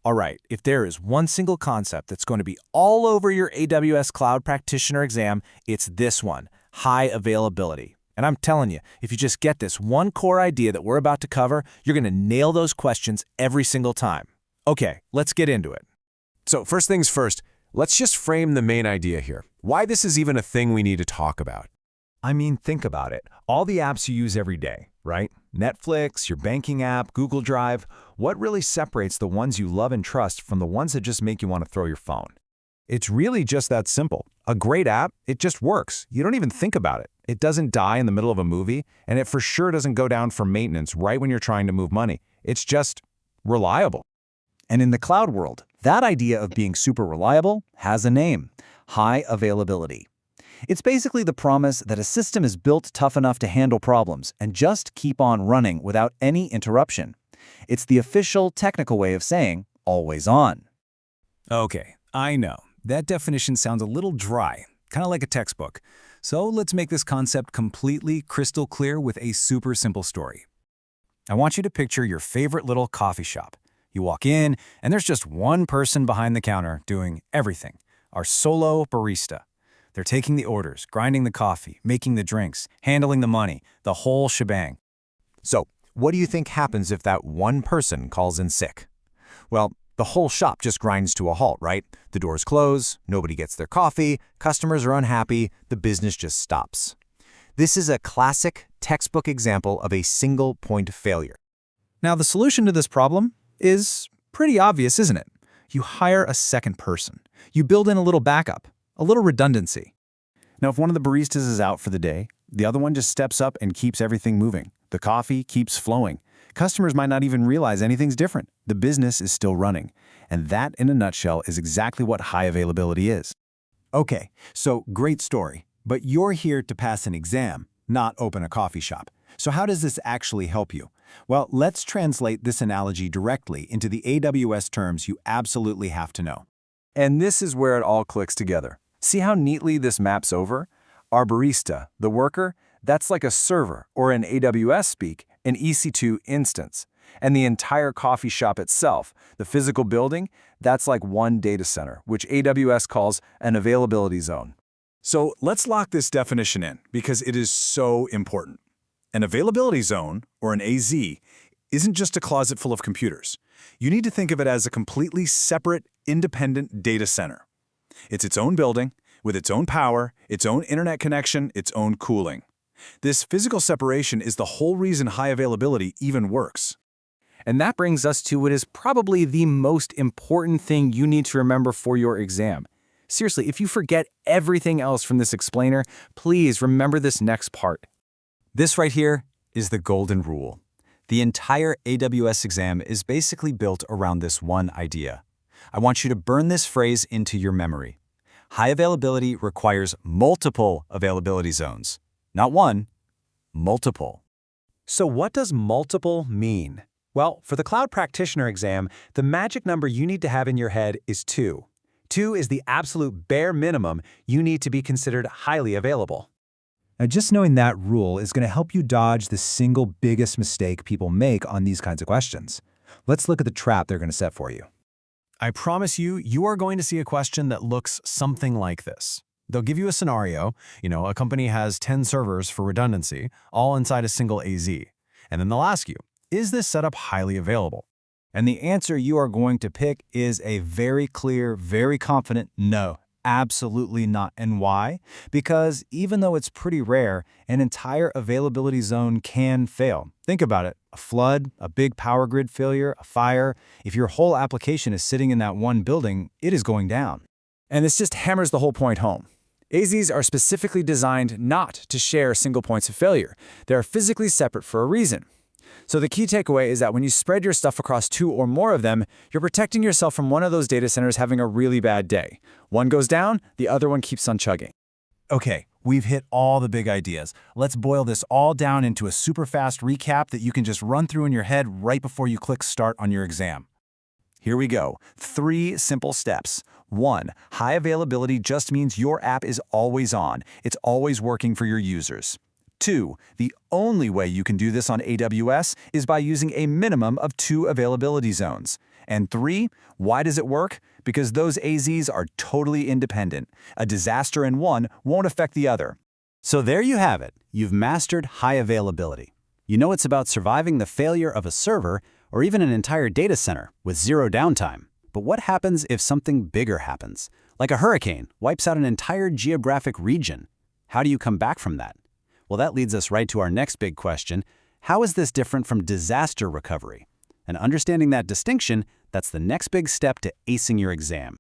All right, if there is one single concept that's going to be all over your AWS Cloud Practitioner exam, it's this one, high availability. And I'm telling you, if you just get this one core idea that we're about to cover, you're going to nail those questions every single time. Okay, let's get into it. So first things first, let's just frame the main idea here. Why this is even a thing we need to talk about. I mean, think about it. All the apps you use every day, right? Netflix, your banking app, Google Drive. What really separates the ones you love and trust from the ones that just make you want to throw your phone? It's really just that simple. A great app, it just works. You don't even think about it. It doesn't die in the middle of a movie, and it for sure doesn't go down for maintenance right when you're trying to move money. It's just reliable. And in the cloud world, that idea of being super reliable has a name: high availability. It's basically the promise that a system is built tough enough to handle problems and just keep on running without any interruption. It's the official technical way of saying always on. Okay, I know. That definition sounds a little dry, kind of like a textbook. So let's make this concept completely crystal clear with a super simple story. I want you to picture your favorite little coffee shop. You walk in, and there's just one person behind the counter doing everything, our solo barista. They're taking the orders, grinding the coffee, making the drinks, handling the money, the whole shebang. So, what do you think happens if that one person calls in sick? Well, the whole shop just grinds to a halt, right? The doors close, nobody gets their coffee, customers are unhappy, the business just stops. This is a classic textbook example of a single point failure. Now, the solution to this problem is pretty obvious, isn't it? You hire a second person. You build in a little backup, a little redundancy. Now, if one of the baristas is out for the day, the other one just steps up and keeps everything moving. The coffee keeps flowing. Customers might not even realize anything's different. The business is still running. And that, in a nutshell, is exactly what high availability is. Okay, so great story. But you're here to pass an exam, not open a coffee shop. So how does this actually help you? Well, let's translate this analogy directly into the AWS terms you absolutely have to know. And this is where it all clicks together. See how neatly this maps over? Our barista, the worker, that's like a server, or in AWS speak, an EC2 instance. And the entire coffee shop itself, the physical building, that's like one data center, which AWS calls an availability zone. So let's lock this definition in, because it is so important. An availability zone, or an AZ, isn't just a closet full of computers. You need to think of it as a completely separate, independent data center. It's its own building, with its own power, its own internet connection, its own cooling. This physical separation is the whole reason high availability even works. And that brings us to what is probably the most important thing you need to remember for your exam. Seriously, if you forget everything else from this explainer, please remember this next part. This right here is the golden rule. The entire AWS exam is basically built around this one idea. I want you to burn this phrase into your memory. High availability requires multiple availability zones. Not one, multiple. So what does multiple mean? Well, for the Cloud Practitioner exam, the magic number you need to have in your head is 2. 2 is the absolute bare minimum you need to be considered highly available. Now, just knowing that rule is going to help you dodge the single biggest mistake people make on these kinds of questions. Let's look at the trap they're going to set for you. I promise you, you are going to see a question that looks something like this. They'll give you a scenario, a company has 10 servers for redundancy, all inside a single AZ. And then they'll ask you, is this setup highly available? And the answer you are going to pick is a very clear, very confident no. Absolutely not. And why? Because even though it's pretty rare, an entire availability zone can fail. Think about it. A flood, a big power grid failure, a fire. If your whole application is sitting in that one building, it is going down. And this just hammers the whole point home. AZs are specifically designed not to share single points of failure. They are physically separate for a reason. So the key takeaway is that when you spread your stuff across 2 or more of them, you're protecting yourself from one of those data centers having a really bad day. One goes down, the other one keeps on chugging. Okay, we've hit all the big ideas. Let's boil this all down into a super fast recap that you can just run through in your head right before you click start on your exam. Here we go. 3 simple steps. 1. High availability just means your app is always on. It's always working for your users. 2. The only way you can do this on AWS is by using a minimum of 2 availability zones. And 3, why does it work? Because those AZs are totally independent. A disaster in one won't affect the other. So there you have it. You've mastered high availability. You know it's about surviving the failure of a server or even an entire data center with zero downtime. But what happens if something bigger happens? Like a hurricane wipes out an entire geographic region. How do you come back from that? Well, that leads us right to our next big question. How is this different from disaster recovery? And understanding that distinction, that's the next big step to acing your exam.